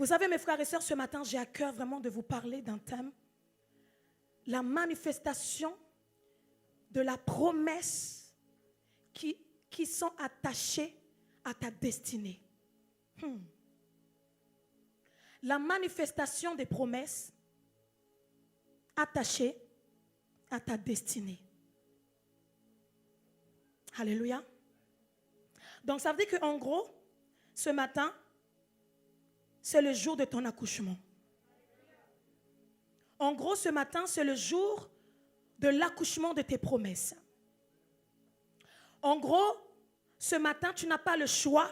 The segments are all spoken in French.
Vous savez, mes frères et sœurs, ce matin, j'ai à cœur vraiment de vous parler d'un thème. La manifestation de la promesse qui sont attachées à ta destinée. La manifestation des promesses attachées à ta destinée. Alléluia. Donc ça veut dire qu'en gros, ce matin, c'est le jour de ton accouchement. En gros, ce matin, c'est le jour de l'accouchement de tes promesses. En gros, ce matin, tu n'as pas le choix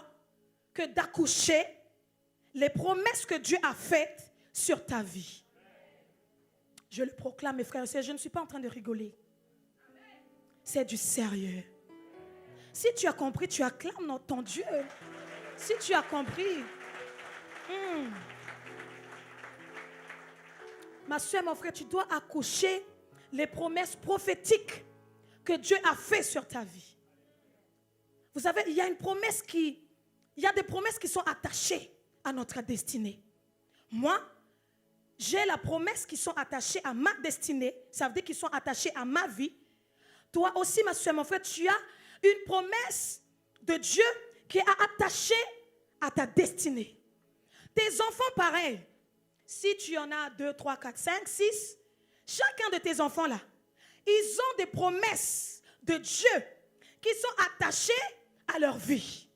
que d'accoucher les promesses que Dieu a faites sur ta vie. Je le proclame, mes frères et sœurs, je ne suis pas en train de rigoler. C'est du sérieux. Si tu as compris, tu acclames ton Dieu. Si tu as compris, ma soeur, mon frère, tu dois accoucher les promesses prophétiques que Dieu a faites sur ta vie. Vous savez, il y a des promesses qui sont attachées à notre destinée. Moi, j'ai la promesse qui sont attachées à ma destinée. Ça veut dire qu'ils sont attachés à ma vie. Toi aussi, ma soeur, mon frère, tu as une promesse de Dieu qui est attachée à ta destinée. Tes enfants, pareil. Si tu en as 2, 3, 4, 5, 6, chacun de tes enfants là, ils ont des promesses de Dieu qui sont attachées à leur vie.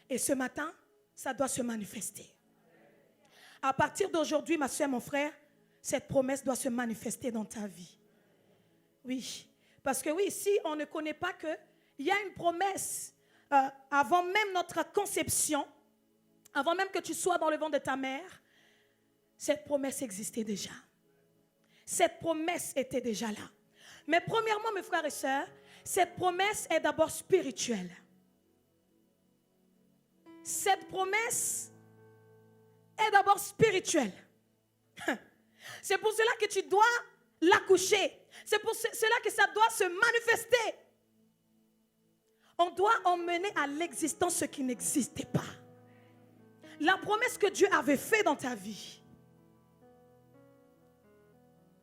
Et ce matin, ça doit se manifester. À partir d'aujourd'hui, ma soeur, mon frère, cette promesse doit se manifester dans ta vie. Oui, parce que oui, si on ne connaît pas qu'il y a une promesse avant même notre conception, avant même que tu sois dans le ventre de ta mère, cette promesse existait déjà. Cette promesse était déjà là. Mais premièrement, mes frères et sœurs, cette promesse est d'abord spirituelle. Cette promesse est d'abord spirituelle. C'est pour cela que tu dois l'accoucher. C'est pour cela que ça doit se manifester. On doit emmener à l'existence ce qui n'existait pas. La promesse que Dieu avait faite dans ta vie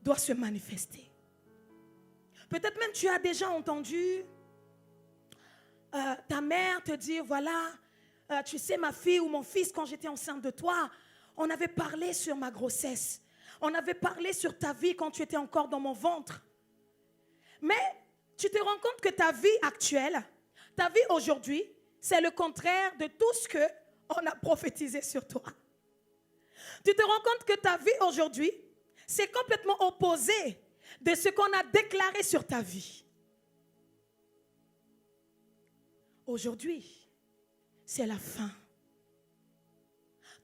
doit se manifester. Peut-être même tu as déjà entendu ta mère te dire, voilà, tu sais ma fille ou mon fils, quand j'étais enceinte de toi, on avait parlé sur ma grossesse. On avait parlé sur ta vie quand tu étais encore dans mon ventre. Mais tu te rends compte que ta vie actuelle, ta vie aujourd'hui, c'est le contraire de tout ce qu'on a prophétisé sur toi. Tu te rends compte que ta vie aujourd'hui, c'est complètement opposé de ce qu'on a déclaré sur ta vie. Aujourd'hui, c'est la fin.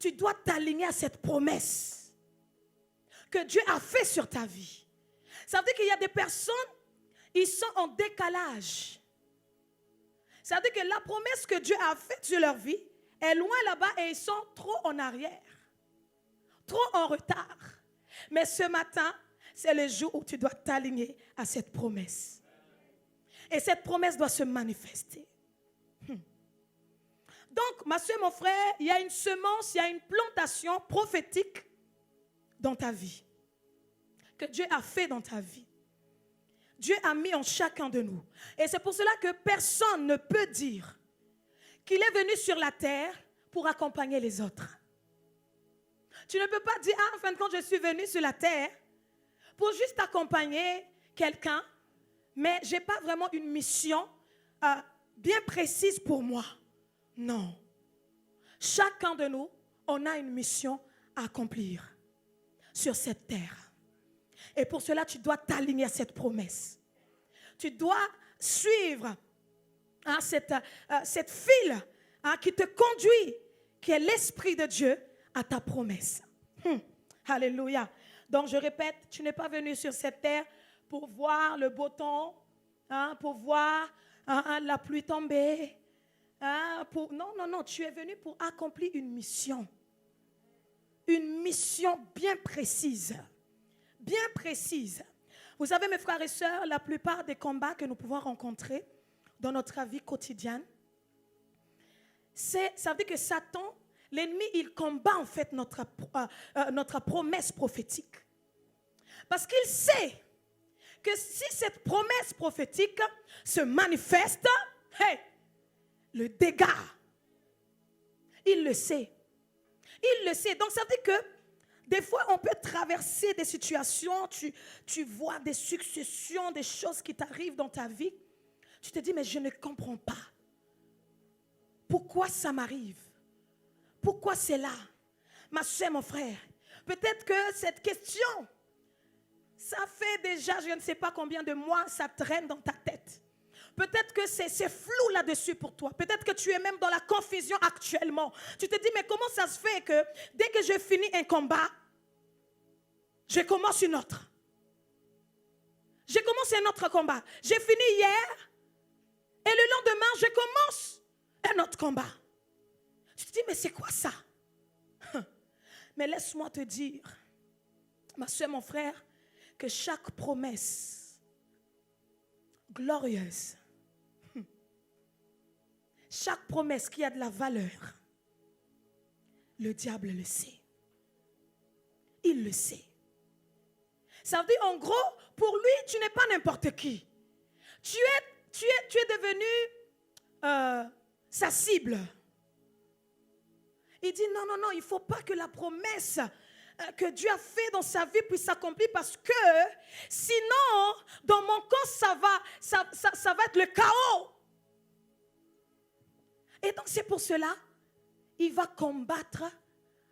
Tu dois t'aligner à cette promesse que Dieu a faite sur ta vie. Ça veut dire qu'il y a des personnes, ils sont en décalage. Ça veut dire que la promesse que Dieu a faite sur leur vie est loin là-bas et ils sont trop en arrière, trop en retard. Mais ce matin, c'est le jour où tu dois t'aligner à cette promesse. Et cette promesse doit se manifester. Donc, ma soeur, mon frère, il y a une semence, il y a une plantation prophétique dans ta vie. Que Dieu a fait dans ta vie. Dieu a mis en chacun de nous. Et c'est pour cela que personne ne peut dire qu'il est venu sur la terre pour accompagner les autres. Tu ne peux pas dire, en fin de compte, je suis venu sur la terre pour juste accompagner quelqu'un, mais je n'ai pas vraiment une mission bien précise pour moi. Non. Chacun de nous, on a une mission à accomplir sur cette terre. Et pour cela, tu dois t'aligner à cette promesse. Tu dois suivre cette file qui te conduit, qui est l'Esprit de Dieu, à ta promesse. Alléluia. Donc je répète, tu n'es pas venu sur cette terre pour voir le beau temps, pour voir la pluie tomber. Non, tu es venu pour accomplir une mission. Une mission bien précise. Bien précise. Vous savez, mes frères et sœurs, la plupart des combats que nous pouvons rencontrer dans notre vie quotidienne, ça veut dire que Satan l'ennemi, il combat en fait notre promesse prophétique. Parce qu'il sait que si cette promesse prophétique se manifeste, hey, le dégât, il le sait. Il le sait. Donc ça veut dire que des fois, on peut traverser des situations, tu vois des successions, des choses qui t'arrivent dans ta vie. Tu te dis, mais je ne comprends pas. Pourquoi ça m'arrive? Pourquoi c'est là? Ma soeur, mon frère, peut-être que cette question, ça fait déjà, je ne sais pas combien de mois, ça traîne dans ta tête. Peut-être que c'est flou là-dessus pour toi. Peut-être que tu es même dans la confusion actuellement. Tu te dis, mais comment ça se fait que dès que je finis un combat, je commence une autre? Je commence un autre combat. J'ai fini hier et le lendemain, je commence un autre combat. Tu te dis, mais c'est quoi ça? Mais laisse-moi te dire, ma soeur, mon frère, que chaque promesse glorieuse, chaque promesse qui a de la valeur, le diable le sait. Il le sait. Ça veut dire, en gros, pour lui, tu n'es pas n'importe qui. Tu es devenu sa cible. Il dit, non, il ne faut pas que la promesse que Dieu a fait dans sa vie puisse s'accomplir, parce que sinon, dans mon camp, ça va être le chaos. Et donc c'est pour cela, il va combattre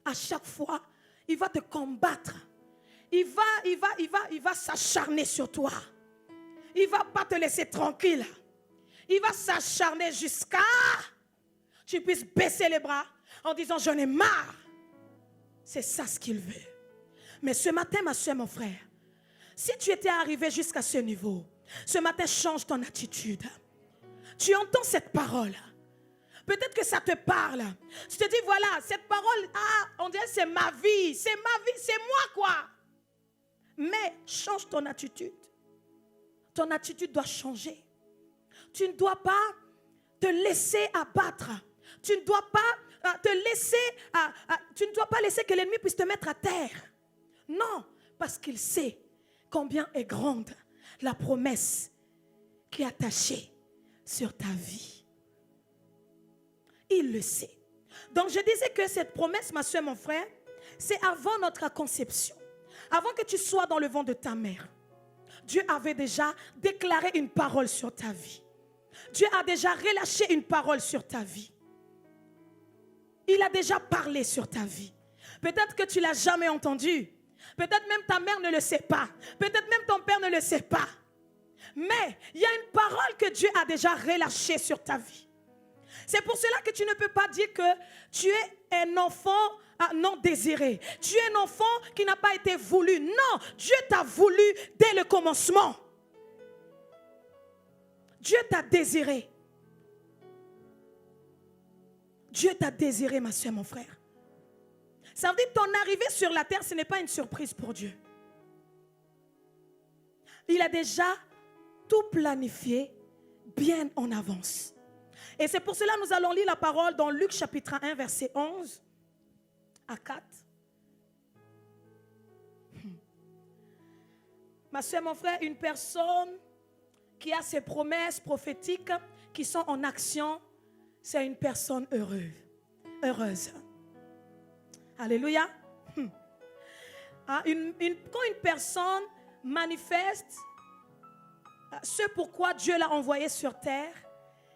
à chaque fois. Il va te combattre. Il va s'acharner sur toi. Il ne va pas te laisser tranquille. Il va s'acharner jusqu'à tu puisses baisser les bras en disant, j'en ai marre. C'est ça ce qu'il veut. Mais ce matin, ma soeur, mon frère, si tu étais arrivé jusqu'à ce niveau, ce matin, change ton attitude. Tu entends cette parole. Peut-être que ça te parle. Tu te dis, voilà, cette parole, on dirait c'est ma vie. C'est ma vie, c'est moi quoi. Mais change ton attitude. Ton attitude doit changer. Tu ne dois pas te laisser abattre. Tu ne dois pas tu ne dois pas laisser que l'ennemi puisse te mettre à terre. Non, parce qu'il sait combien est grande la promesse qui est attachée sur ta vie. Il le sait. Donc je disais que cette promesse, ma soeur, mon frère, c'est avant notre conception. Avant que tu sois dans le ventre de ta mère, Dieu avait déjà déclaré une parole sur ta vie. Dieu a déjà relâché une parole sur ta vie. Il a déjà parlé sur ta vie. Peut-être que tu ne l'as jamais entendu. Peut-être même ta mère ne le sait pas. Peut-être même ton père ne le sait pas. Mais il y a une parole que Dieu a déjà relâchée sur ta vie. C'est pour cela que tu ne peux pas dire que tu es un enfant non désiré. Tu es un enfant qui n'a pas été voulu. Non, Dieu t'a voulu dès le commencement. Dieu t'a désiré. Dieu t'a désiré, ma soeur, mon frère. Ça veut dire que ton arrivée sur la terre, ce n'est pas une surprise pour Dieu. Il a déjà tout planifié bien en avance. Et c'est pour cela que nous allons lire la parole dans Luc chapitre 1, verset 11 à 4. Ma soeur, mon frère, une personne qui a ses promesses prophétiques qui sont en action, c'est une personne heureuse. Alléluia. Quand une personne manifeste ce pourquoi Dieu l'a envoyé sur terre,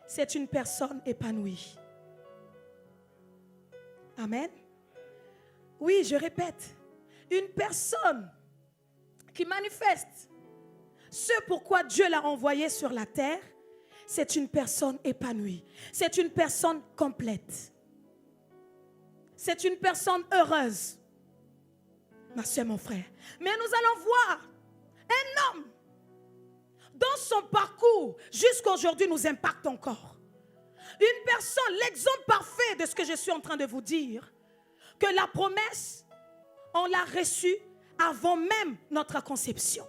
c'est une personne épanouie. Amen. Oui, je répète, une personne qui manifeste ce pourquoi Dieu l'a envoyé sur la terre, c'est une personne épanouie. C'est une personne complète. C'est une personne heureuse. Ma soeur, mon frère. Mais nous allons voir un homme dont son parcours jusqu'à aujourd'hui nous impacte encore. Une personne, l'exemple parfait de ce que je suis en train de vous dire, que la promesse, on l'a reçue avant même notre conception.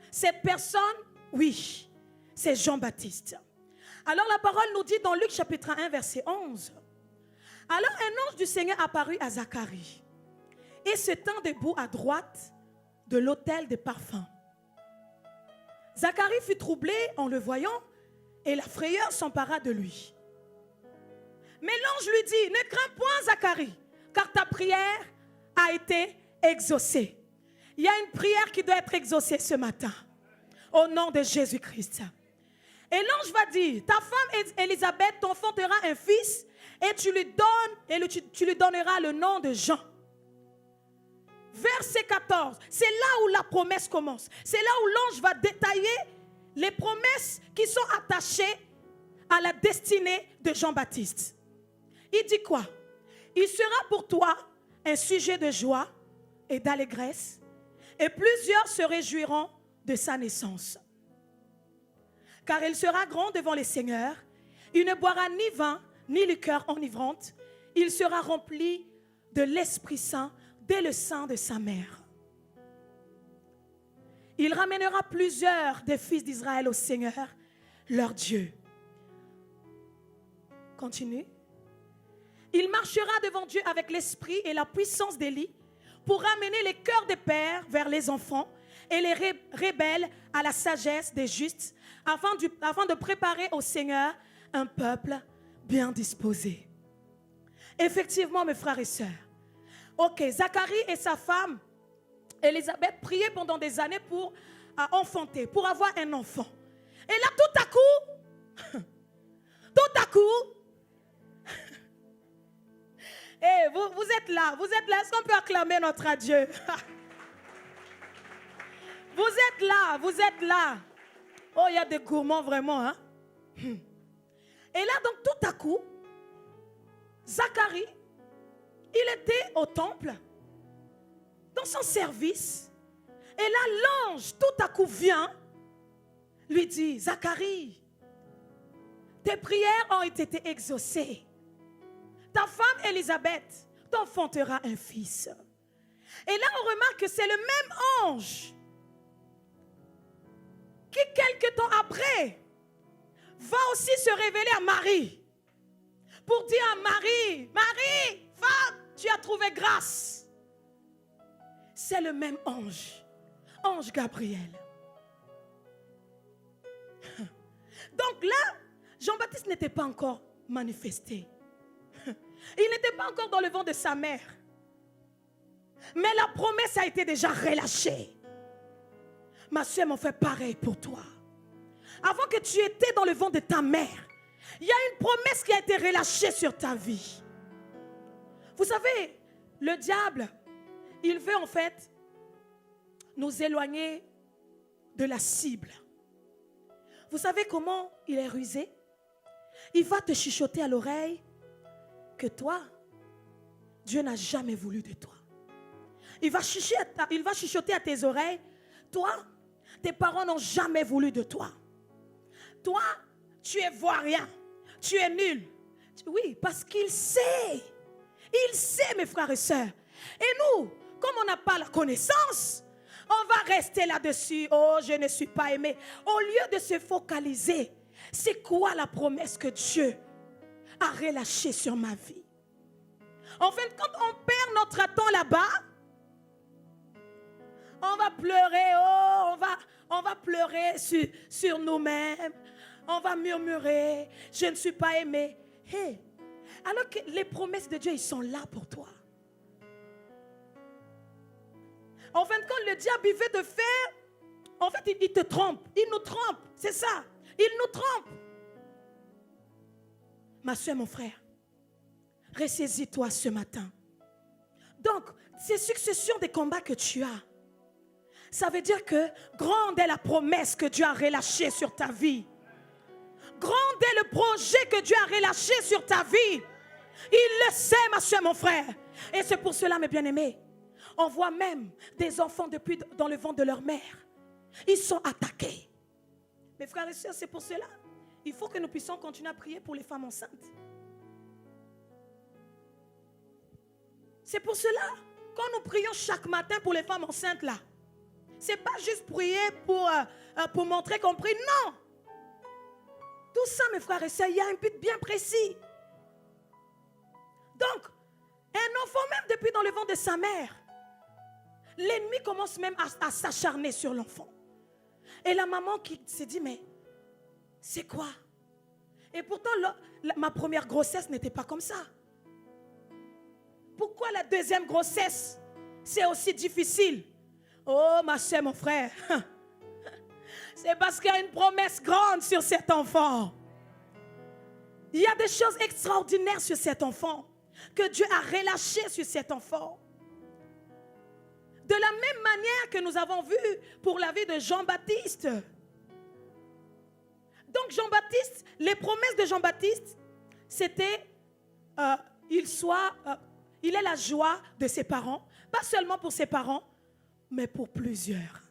Cette personne, oui, c'est Jean-Baptiste. Alors la parole nous dit dans Luc chapitre 1, verset 11. Alors un ange du Seigneur apparut à Zacharie et se tint debout à droite de l'autel des parfums. Zacharie fut troublé en le voyant et la frayeur s'empara de lui. Mais l'ange lui dit, ne crains point Zacharie, car ta prière a été exaucée. Il y a une prière qui doit être exaucée ce matin, au nom de Jésus-Christ. Et l'ange va dire, ta femme Élisabeth t'enfantera un fils et tu lui donneras le nom de Jean. Verset 14, c'est là où la promesse commence. C'est là où l'ange va détailler les promesses qui sont attachées à la destinée de Jean-Baptiste. Il dit quoi? Il sera pour toi un sujet de joie et d'allégresse, et plusieurs se réjouiront de sa naissance. Car il sera grand devant les seigneurs, il ne boira ni vin, ni liqueur enivrante, il sera rempli de l'Esprit Saint dès le sein de sa mère. Il ramènera plusieurs des fils d'Israël au Seigneur, leur Dieu. Continue. Il marchera devant Dieu avec l'esprit et la puissance d'Élie pour ramener les cœurs des pères vers les enfants et les rebelles à la sagesse des justes, afin de préparer au Seigneur un peuple bien disposé. Effectivement, mes frères et sœurs, ok, Zacharie et sa femme Élisabeth priaient pendant des années pour enfanter, pour avoir un enfant. Et là, tout à coup, hey, vous êtes là, est-ce qu'on peut acclamer notre Dieu? Vous êtes là. Oh, il y a des gourmands vraiment, hein? Et là, donc, tout à coup, Zacharie, il était au temple, dans son service, et là, l'ange, tout à coup, vient, lui dit, Zacharie, tes prières ont été exaucées. Ta femme Élisabeth t'enfantera un fils. Et là, on remarque que c'est le même ange qui, quelque temps après, va aussi se révéler à Marie pour dire à Marie, Marie, femme, tu as trouvé grâce. C'est le même ange, ange Gabriel. Donc là, Jean-Baptiste n'était pas encore manifesté. Il n'était pas encore dans le ventre de sa mère. Mais la promesse a été déjà relâchée. Ma soeur, mon frère, pareil pour toi. Avant que tu étais dans le ventre de ta mère, il y a une promesse qui a été relâchée sur ta vie. Vous savez, le diable, il veut en fait nous éloigner de la cible. Vous savez comment il est rusé? Il va te chuchoter à l'oreille que toi, Dieu n'a jamais voulu de toi. Il va chuchoter à tes oreilles, toi, tes parents n'ont jamais voulu de toi. Toi, tu es ivoirien, tu es nul. Oui, parce qu'il sait. Il sait, mes frères et sœurs. Et nous, comme on n'a pas la connaissance, on va rester là-dessus. Oh, je ne suis pas aimé. Au lieu de se focaliser, c'est quoi la promesse que Dieu a relâchée sur ma vie? En fait, quand on perd notre temps là-bas, on va pleurer, oh, on va pleurer sur nous-mêmes. On va murmurer, je ne suis pas aimé. Hey, alors que les promesses de Dieu, ils sont là pour toi. En fin de compte, le diable, il veut te faire, en fait, il te trompe. Il nous trompe, c'est ça. Il nous trompe. Ma soeur, mon frère, ressaisis-toi ce matin. Donc, ces successions de combats que tu as, ça veut dire que grande est la promesse que Dieu a relâchée sur ta vie. Grand est le projet que Dieu a relâché sur ta vie. Il le sait, ma soeur, mon frère. Et c'est pour cela, mes bien-aimés, on voit même des enfants depuis dans le ventre de leur mère. Ils sont attaqués. Mes frères et sœurs, c'est pour cela. Il faut que nous puissions continuer à prier pour les femmes enceintes. C'est pour cela, quand nous prions chaque matin pour les femmes enceintes là, c'est pas juste prier pour montrer qu'on prie, non. Tout ça, mes frères et sœurs, il y a un but bien précis. Donc, un enfant, même depuis dans le ventre de sa mère, l'ennemi commence même à s'acharner sur l'enfant. Et la maman qui s'est dit, mais c'est quoi? Et pourtant, ma première grossesse n'était pas comme ça. Pourquoi la deuxième grossesse, c'est aussi difficile? Oh, ma soeur, mon frère, c'est parce qu'il y a une promesse grande sur cet enfant. Il y a des choses extraordinaires sur cet enfant que Dieu a relâchées sur cet enfant. De la même manière que nous avons vu pour la vie de Jean-Baptiste. Donc Jean-Baptiste, les promesses de Jean-Baptiste, c'était il est la joie de ses parents, pas seulement pour ses parents, mais pour plusieurs.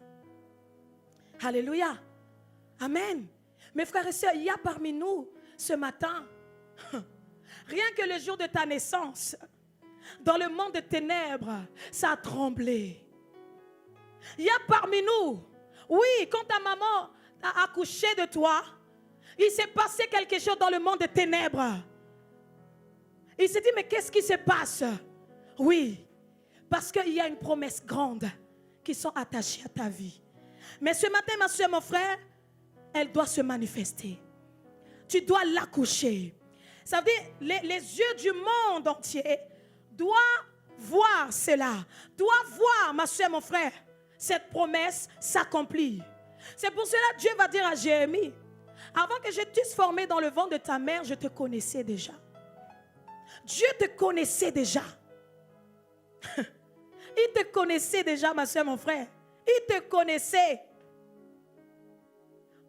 Alléluia. Amen. Mes frères et sœurs, il y a parmi nous ce matin, rien que le jour de ta naissance, dans le monde des ténèbres, ça a tremblé. Il y a parmi nous, oui, quand ta maman a accouché de toi, il s'est passé quelque chose dans le monde des ténèbres. Il s'est dit, mais qu'est-ce qui se passe? Oui, parce qu'il y a une promesse grande qui sont attachées à ta vie. Mais ce matin, ma soeur, mon frère, elle doit se manifester. Tu dois l'accoucher. Ça veut dire, les yeux du monde entier doivent voir cela. Doivent voir, ma soeur, mon frère, cette promesse s'accomplit. C'est pour cela que Dieu va dire à Jérémie, avant que je t'eusse formé dans le ventre de ta mère, je te connaissais déjà. Dieu te connaissait déjà. Il te connaissait déjà, ma soeur, mon frère. Il te connaissait.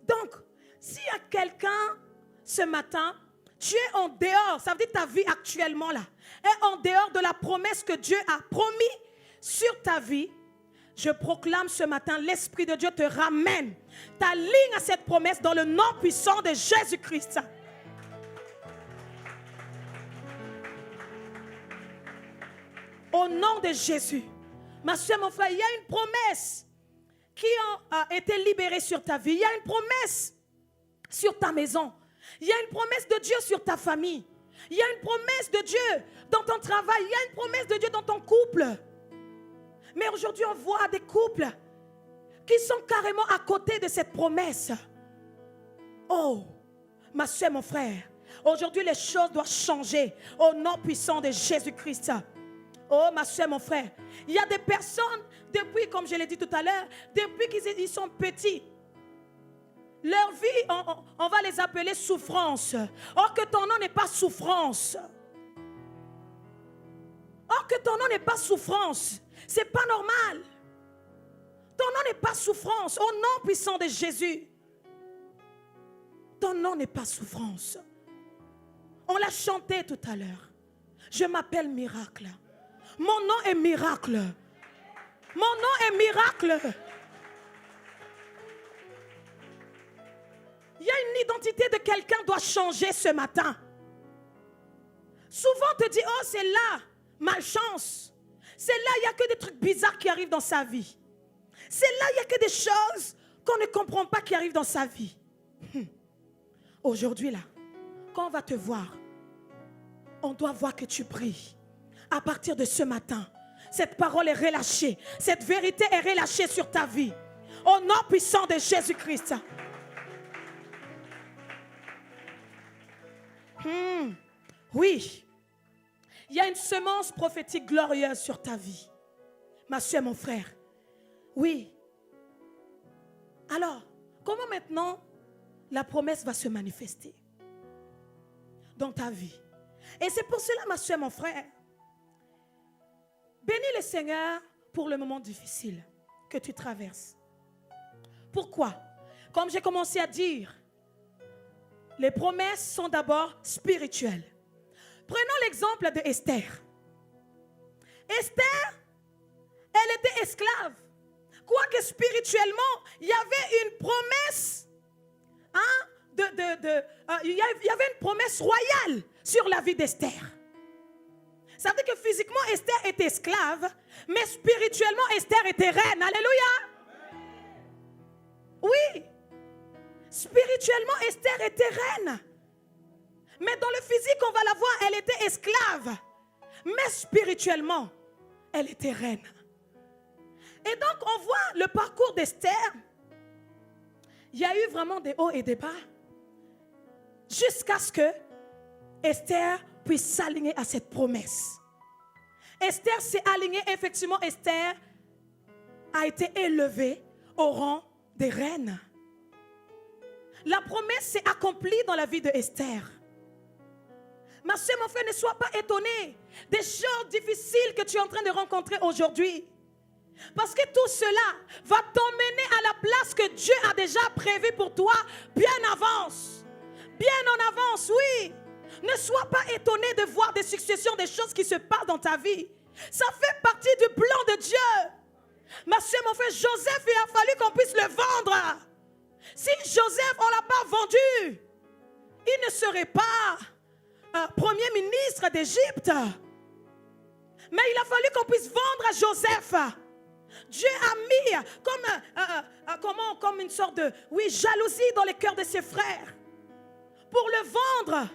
Donc, s'il y a quelqu'un ce matin, tu es en dehors, ça veut dire ta vie actuellement là, est en dehors de la promesse que Dieu a promis sur ta vie, je proclame ce matin, l'Esprit de Dieu te ramène ta ligne à cette promesse dans le nom puissant de Jésus-Christ. Au nom de Jésus. Ma soeur, mon frère, il y a une promesse qui a été libérée sur ta vie. Il y a une promesse sur ta maison. Il y a une promesse de Dieu sur ta famille. Il y a une promesse de Dieu dans ton travail. Il y a une promesse de Dieu dans ton couple. Mais aujourd'hui, on voit des couples qui sont carrément à côté de cette promesse. Oh, ma soeur, mon frère, aujourd'hui, les choses doivent changer au nom puissant de Jésus-Christ. Oh, ma soeur, mon frère, il y a des personnes, depuis, comme je l'ai dit tout à l'heure, depuis qu'ils sont petits, leur vie, on va les appeler souffrance. Or que ton nom n'est pas souffrance. Or que ton nom n'est pas souffrance. C'est pas normal. Ton nom n'est pas souffrance. Au nom puissant de Jésus. Ton nom n'est pas souffrance. On l'a chanté tout à l'heure. Je m'appelle miracle. Mon nom est miracle. Mon nom est miracle. Il y a une identité de quelqu'un qui doit changer ce matin. Souvent on te dit, oh c'est là, malchance. C'est là, il n'y a que des trucs bizarres qui arrivent dans sa vie. C'est là, il n'y a que des choses qu'on ne comprend pas qui arrivent dans sa vie. Aujourd'hui là, quand on va te voir, on doit voir que tu pries. À partir de ce matin, cette parole est relâchée. Cette vérité est relâchée sur ta vie. Au nom puissant de Jésus-Christ. Oui, il y a une semence prophétique glorieuse sur ta vie. Ma soeur, mon frère. Oui. Alors, comment maintenant la promesse va se manifester dans ta vie? Et c'est pour cela, ma soeur, mon frère, bénis le Seigneur pour le moment difficile que tu traverses. Pourquoi? Comme j'ai commencé à dire, les promesses sont d'abord spirituelles. Prenons l'exemple de Esther. Esther, elle était esclave. Quoique spirituellement, il y avait une promesse. Il y avait une promesse royale sur la vie d'Esther. Ça veut dire que physiquement, Esther était esclave, mais spirituellement, Esther était reine. Alléluia. Oui. Spirituellement, Esther était reine. Mais dans le physique, on va la voir, elle était esclave. Mais spirituellement, elle était reine. Et donc, on voit le parcours d'Esther. Il y a eu vraiment des hauts et des bas. Jusqu'à ce que Esther puisse s'aligner à cette promesse. Esther s'est alignée. Effectivement, Esther a été élevée au rang des reines. La promesse s'est accomplie dans la vie de Esther. Ma soeur, mon frère, ne sois pas étonné des choses difficiles que tu es en train de rencontrer aujourd'hui. Parce que tout cela va t'emmener à la place que Dieu a déjà prévue pour toi bien en avance. Bien en avance, oui. Ne sois pas étonné de voir des successions, des choses qui se passent dans ta vie. Ça fait partie du plan de Dieu. Ma soeur, mon frère, Joseph, il a fallu qu'on puisse le vendre. Si Joseph, on ne l'a pas vendu, il ne serait pas premier ministre d'Égypte. Mais il a fallu qu'on puisse vendre à Joseph. Dieu a mis comme une sorte de jalousie dans les cœurs de ses frères pour le vendre.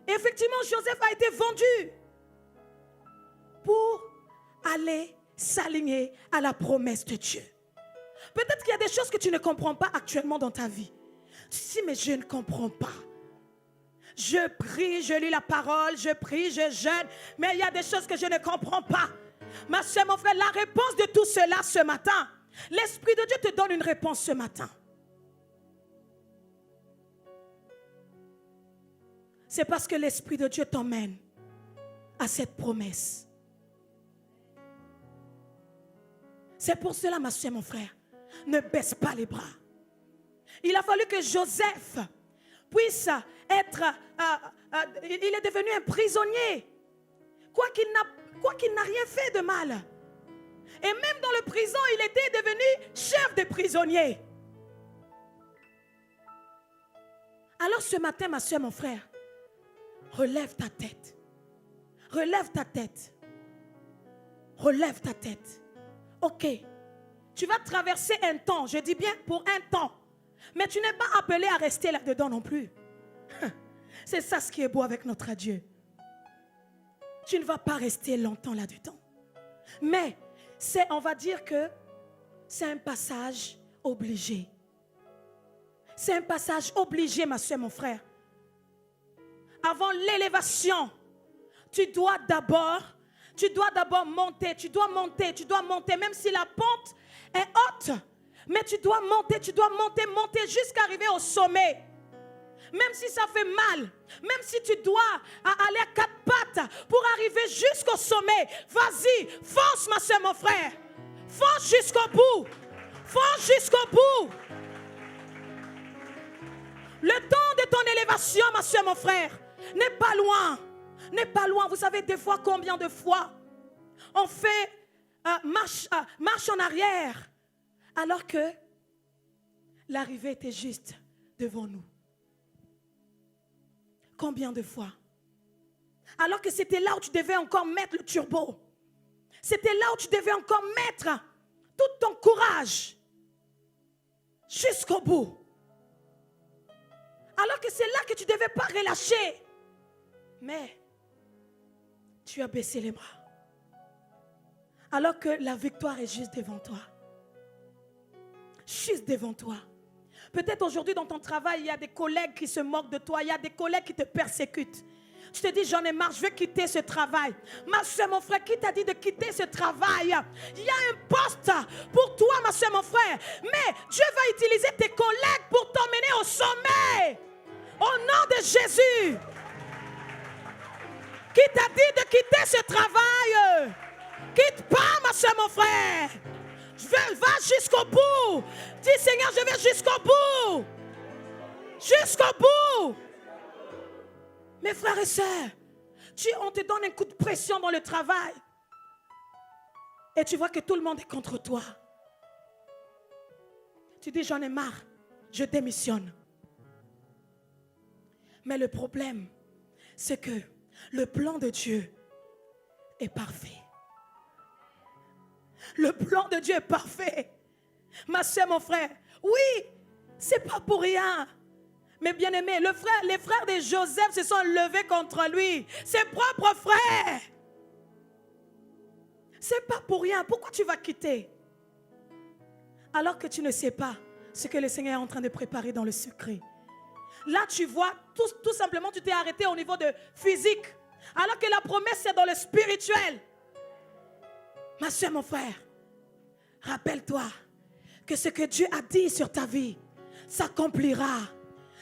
Et effectivement, Joseph a été vendu pour aller s'aligner à la promesse de Dieu. Peut-être qu'il y a des choses que tu ne comprends pas actuellement dans ta vie. Tu dis, mais je ne comprends pas. Je prie, je lis la parole, je prie, je jeûne, mais il y a des choses que je ne comprends pas. Ma soeur, mon frère, la réponse de tout cela ce matin, l'Esprit de Dieu te donne une réponse ce matin. C'est parce que l'Esprit de Dieu t'emmène à cette promesse. C'est pour cela, ma soeur, mon frère, ne baisse pas les bras. Il a fallu que Joseph puisse être, il est devenu un prisonnier, quoi qu'il n'a rien fait de mal. Et même dans le prison, il était devenu chef des prisonniers. Alors ce matin, ma soeur, mon frère, relève ta tête. Relève ta tête. Relève ta tête. Ok, tu vas traverser un temps, je dis bien pour un temps. Mais tu n'es pas appelé à rester là-dedans non plus. C'est ça ce qui est beau avec notre Dieu. Tu ne vas pas rester longtemps là-dedans. Mais on va dire que c'est un passage obligé. C'est un passage obligé, ma soeur, mon frère. Avant l'élévation, tu dois d'abord monter, même si la pente est haute. Mais tu dois monter jusqu'à arriver au sommet. Même si ça fait mal, même si tu dois aller à 4 pattes pour arriver jusqu'au sommet, vas-y, fonce ma soeur, mon frère. Fonce jusqu'au bout. Fonce jusqu'au bout. Le temps de ton élévation, ma soeur, mon frère, n'est pas loin. N'est pas loin. Vous savez des fois combien de fois on fait marche en arrière alors que l'arrivée était juste devant nous. Combien de fois? Alors que c'était là où tu devais encore mettre le turbo. C'était là où tu devais encore mettre tout ton courage jusqu'au bout. Alors que c'est là que tu ne devais pas relâcher. Mais tu as baissé les bras. Alors que la victoire est juste devant toi. Juste devant toi. Peut-être aujourd'hui dans ton travail, il y a des collègues qui se moquent de toi. Il y a des collègues qui te persécutent. Tu te dis, j'en ai marre, je vais quitter ce travail. Ma soeur, mon frère, qui t'a dit de quitter ce travail? Il y a un poste pour toi, ma soeur, mon frère. Mais Dieu va utiliser tes collègues pour t'emmener au sommet. Au nom de Jésus. Qui t'a dit de quitter ce travail? Quitte pas, ma soeur, mon frère. Va jusqu'au bout. Dis, Seigneur, je vais jusqu'au bout. Jusqu'au bout. Mes frères et sœurs, on te donne un coup de pression dans le travail. Et tu vois que tout le monde est contre toi. Tu dis, j'en ai marre. Je démissionne. Mais le problème, c'est que le plan de Dieu est parfait. Le plan de Dieu est parfait. Ma soeur, mon frère, oui, c'est pas pour rien. Mais bien aimé, les frères de Joseph se sont levés contre lui. Ses propres frères. C'est pas pour rien. Pourquoi tu vas quitter? Alors que tu ne sais pas ce que le Seigneur est en train de préparer dans le secret. Là, tu vois, tout simplement, tu t'es arrêté au niveau de physique. Alors que la promesse, c'est dans le spirituel. Ma soeur, mon frère, rappelle-toi que ce que Dieu a dit sur ta vie s'accomplira.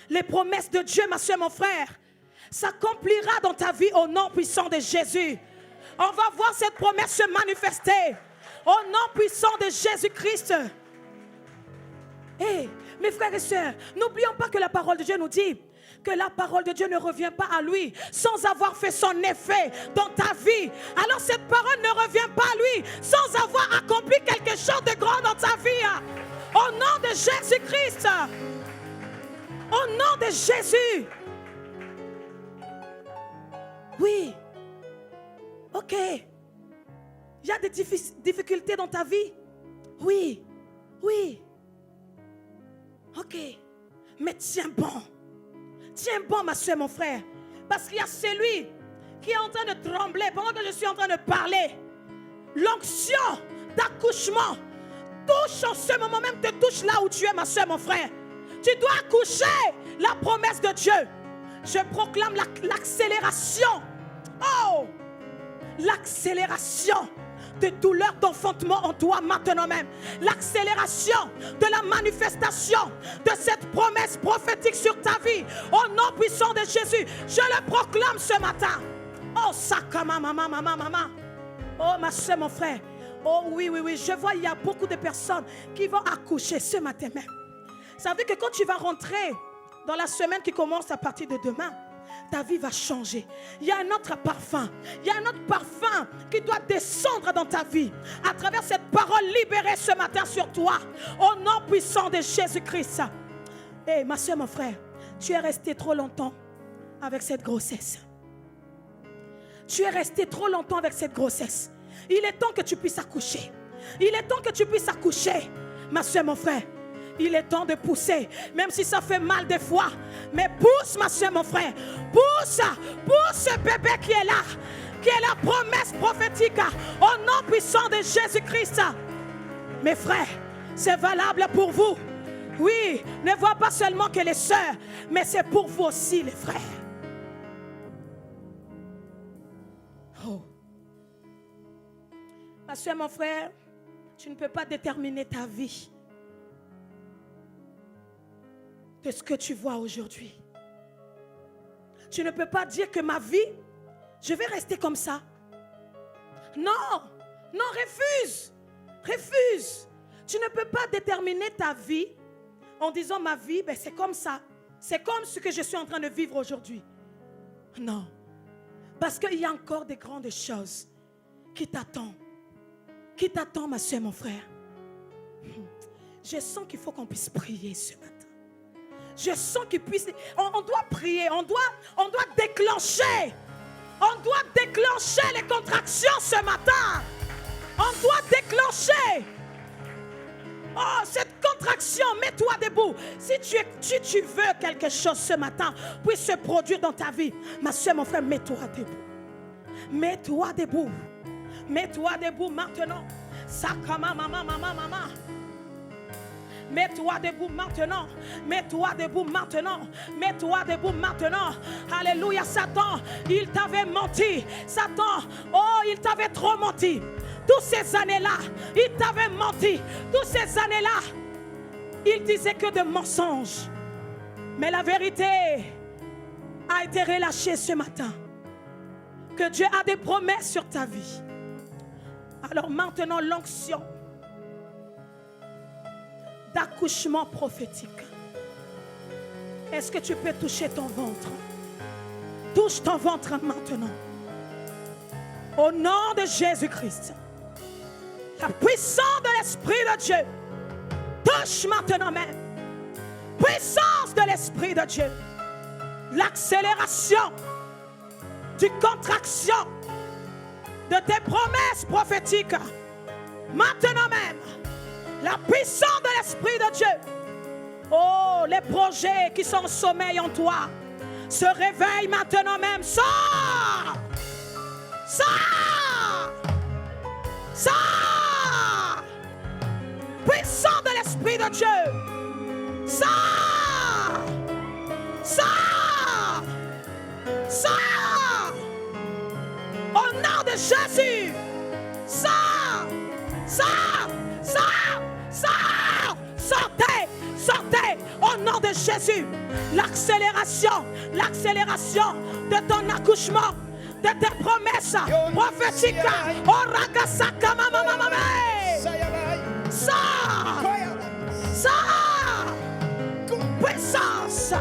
Les promesses de Dieu, ma soeur, mon frère, s'accomplira dans ta vie au nom puissant de Jésus. On va voir cette promesse se manifester au nom puissant de Jésus-Christ. Hey, mes frères et sœurs, n'oublions pas que la parole de Dieu nous dit que la parole de Dieu ne revient pas à lui sans avoir fait son effet dans ta vie. Alors cette parole ne revient pas à lui sans avoir accompli quelque chose de grand dans ta vie. Au nom de Jésus-Christ. Au nom de Jésus. Oui. Ok. Il y a des difficultés dans ta vie. Oui. Oui. Ok. Mais tiens bon. Tiens bon, ma soeur, mon frère. Parce qu'il y a celui qui est en train de trembler pendant que je suis en train de parler. L'onction d'accouchement touche en ce moment même, te touche là où tu es, ma soeur, mon frère. Tu dois accoucher la promesse de Dieu. Je proclame l'accélération. Oh! L'accélération de douleur d'enfantement en toi maintenant même. L'accélération de la manifestation de cette promesse prophétique sur ta vie. Au nom puissant de Jésus, je le proclame ce matin. Oh, sakama, maman, maman, maman. Oh, ma soeur, mon frère. Oh, oui, oui, oui. Je vois, il y a beaucoup de personnes qui vont accoucher ce matin même. Ça veut dire que quand tu vas rentrer dans la semaine qui commence à partir de demain, ta vie va changer. Il y a un autre parfum. Il y a un autre parfum qui doit descendre dans ta vie à travers cette parole libérée ce matin sur toi. Au nom puissant de Jésus-Christ. Hey, ma soeur, mon frère, tu es resté trop longtemps avec cette grossesse. Tu es resté trop longtemps avec cette grossesse. Il est temps que tu puisses accoucher. Il est temps que tu puisses accoucher. Ma soeur, mon frère, il est temps de pousser, même si ça fait mal des fois. Mais pousse, ma soeur, mon frère. Pousse, pousse ce bébé qui est là, qui est la promesse prophétique au nom puissant de Jésus-Christ. Mes frères, c'est valable pour vous. Oui, ne vois pas seulement que les sœurs, mais c'est pour vous aussi, les frères. Oh. Ma soeur, mon frère, tu ne peux pas déterminer ta vie de ce que tu vois aujourd'hui. Tu ne peux pas dire que ma vie, je vais rester comme ça. Non, non, refuse. Refuse. Tu ne peux pas déterminer ta vie en disant ma vie, ben, c'est comme ça. C'est comme ce que je suis en train de vivre aujourd'hui. Non. Parce qu'il y a encore des grandes choses qui t'attendent. Qui t'attendent, ma soeur, mon frère. Je sens qu'il faut qu'on puisse prier ce matin. Je sens qu'il puisse... On doit prier, on doit déclencher. On doit déclencher les contractions ce matin. On doit déclencher. Oh, cette contraction, mets-toi debout. Si tu veux quelque chose ce matin puisse se produire dans ta vie, ma soeur, mon frère, mets-toi debout. Mets-toi debout. Mets-toi debout maintenant. Sakama, maman, maman, maman. Mets-toi debout maintenant. Mets-toi debout maintenant. Mets-toi debout maintenant. Alléluia, Satan, il t'avait menti. Satan, oh, il t'avait trop menti. Toutes ces années-là, il t'avait menti. Toutes ces années-là, il disait que de mensonges. Mais la vérité a été relâchée ce matin. Que Dieu a des promesses sur ta vie. Alors maintenant, l'onction d'accouchement prophétique. Est-ce que tu peux toucher ton ventre? Touche ton ventre maintenant. Au nom de Jésus-Christ. La puissance de l'Esprit de Dieu. Touche maintenant même. Puissance de l'Esprit de Dieu. L'accélération du contraction de tes promesses prophétiques. Maintenant même. La puissance de l'Esprit de Dieu Oh, les projets qui sont en sommeil en toi se réveillent maintenant même. Sors! Sors! Sors! Puissant de l'Esprit de Dieu. Sors! Sors! Sors! Au nom de Jésus! Sors! Sors! Sors! Sors! Sortez! Sortez! Au nom de Jésus! L'accélération de ton accouchement, de tes promesses prophétiques. Sors! Sors! Puissance!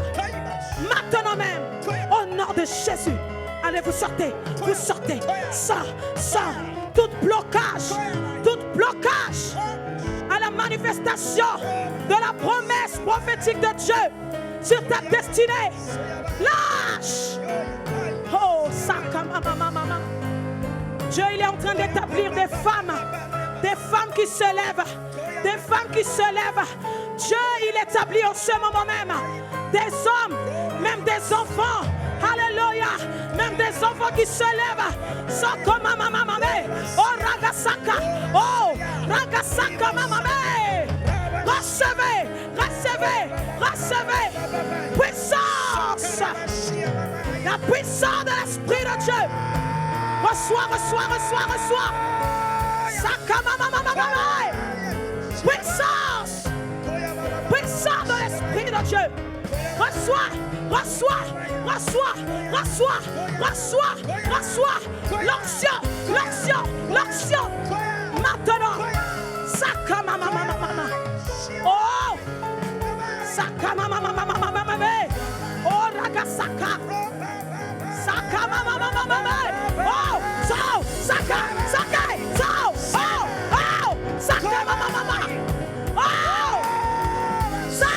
Maintenant même, au nom de Jésus. Allez, vous sortez, vous sortez. Sors, sors. Tout blocage à la manifestation de la promesse prophétique de Dieu sur ta destinée. Lâche! Oh, Sakamamamamama. Dieu, il est en train d'établir des femmes qui se lèvent, des femmes qui se lèvent. Dieu, il établit en ce moment même des hommes, même des enfants. Alléluia, même des enfants qui se lèvent. Sakamamamamame. Oh, Ragasaka. Oh, Ragasaka mamame. Recevez, recevez, recevez. Puissance. La puissance de l'Esprit de Dieu. Reçois, reçois, reçois, reçois. Sakamamamamame. Puissance. Puissance de l'Esprit de Dieu. Reçois, reçois, reçois, reçois, reçois, reçois. L'onction, l'onction, l'onction. Maintenant. Sakamamamamama. Oh. Sakamamamamamame. Oh, Ragasaka. Sakamamamamame. Oh, so, Saka, Saka, so, oh, oh, Sakamamamama. Oh, so,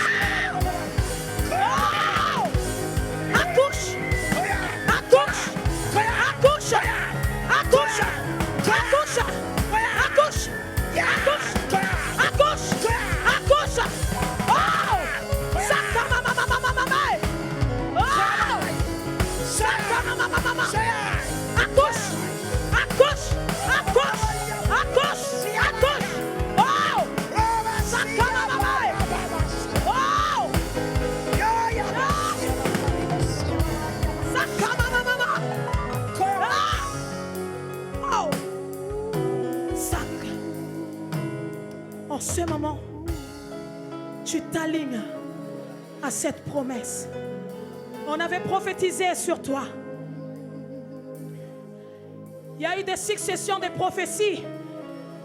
oh, accouche, accouche, accouche, accouche, accouche, accouche, accouche, accouche, accouche. Oh, Sakamamamamame. Oh, Sakamamamamama. Accouche, accouche, accouche, accouche, accouche. Oh, Sakamamamame. Oh, Sakamamamama. Oh, Sac. En ce moment, tu t'alignes à cette promesse. On avait prophétisé sur toi. Il y a eu des successions de prophéties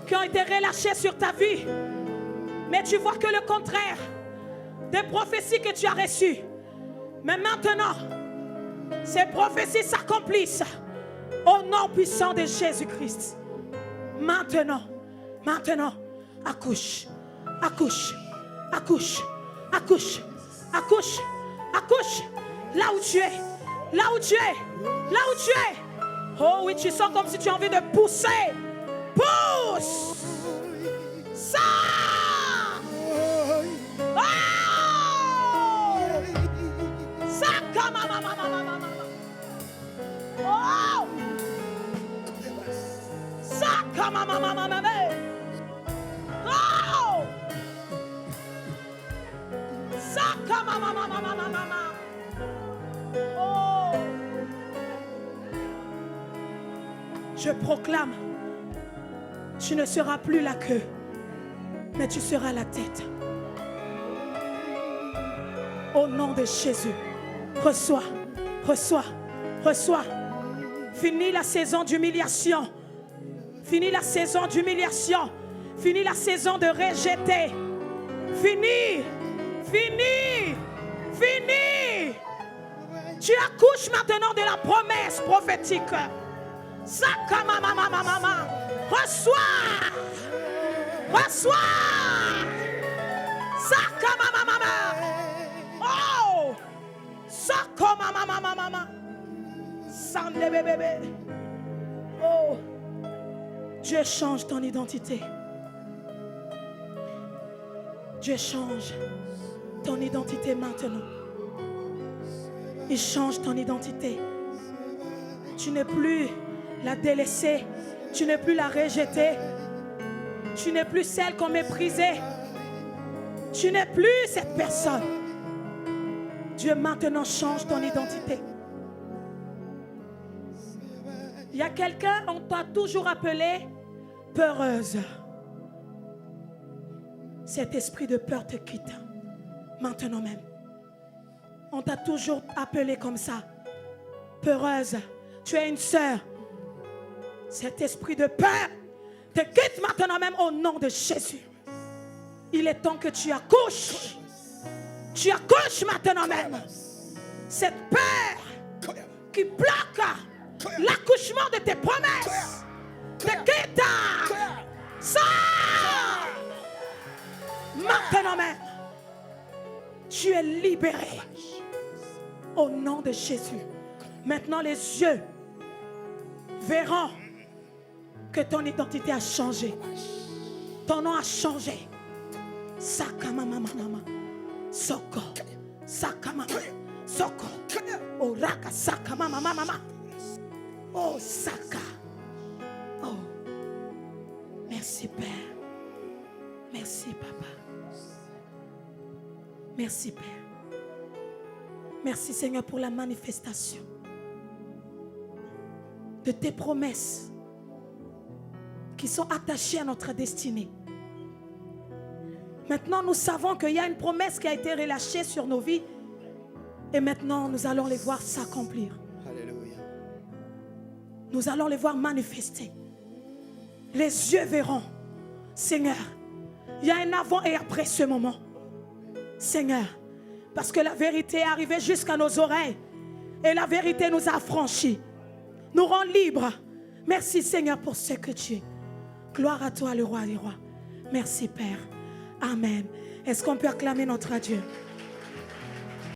qui ont été relâchées sur ta vie. Mais tu vois que le contraire des prophéties que tu as reçues. Mais maintenant, ces prophéties s'accomplissent au nom puissant de Jésus-Christ. Maintenant, maintenant, accouche, accouche, accouche, accouche, accouche, accouche. Là où tu es, là où tu es, là où tu es. Oh oui, tu sens comme si tu as envie de pousser. Pousse. Ça. Oh. Ça comme oh. Ça comme oh. Ça comme oh. Je proclame, tu ne seras plus la queue, mais tu seras la tête. Au nom de Jésus, reçois, reçois, reçois. Finis la saison d'humiliation. Finis la saison d'humiliation. Finis la saison de rejeter. Finis, finis, finis. Tu accouches maintenant de la promesse prophétique. Sakamamamamama. Reçois. Reçois. Sakamamamama. Oh. Sakamamamamama. Sande bébé. Oh. Dieu change ton identité. Dieu change ton identité maintenant. Il change ton identité. Tu n'es plus la délaissée. Tu n'es plus la rejetée. Tu n'es plus celle qu'on méprisait. Tu n'es plus cette personne. Dieu maintenant change ton identité. Il y a quelqu'un, on t'a toujours appelé peureuse. Cet esprit de peur te quitte. Maintenant même. On t'a toujours appelé comme ça. Peureuse. Tu es une sœur. Cet esprit de peur te quitte maintenant même au nom de Jésus. Il est temps que tu accouches. Tu accouches maintenant même. Cette peur qui bloque l'accouchement de tes promesses te quitte. Sors. Maintenant même. Tu es libéré. Au nom de Jésus. Maintenant les yeux verront que ton identité a changé. Ton nom a changé. Sakamama mama. Soko. Sakamama. Soko. Oraka sakamama mama. Oh Saka. Oh. Merci Père. Merci Papa. Merci Père. Merci Seigneur pour la manifestation de tes promesses qui sont attachées à notre destinée. Maintenant, nous savons qu'il y a une promesse qui a été relâchée sur nos vies et maintenant, nous allons les voir s'accomplir. Alléluia. Nous allons les voir manifester. Les yeux verront. Seigneur, il y a un avant et après ce moment. Seigneur, parce que la vérité est arrivée jusqu'à nos oreilles et la vérité nous a affranchis, nous rend libres. Merci Seigneur pour ce que tu es. Gloire à toi le roi des rois. Merci Père. Amen. Est-ce qu'on peut acclamer notre Dieu?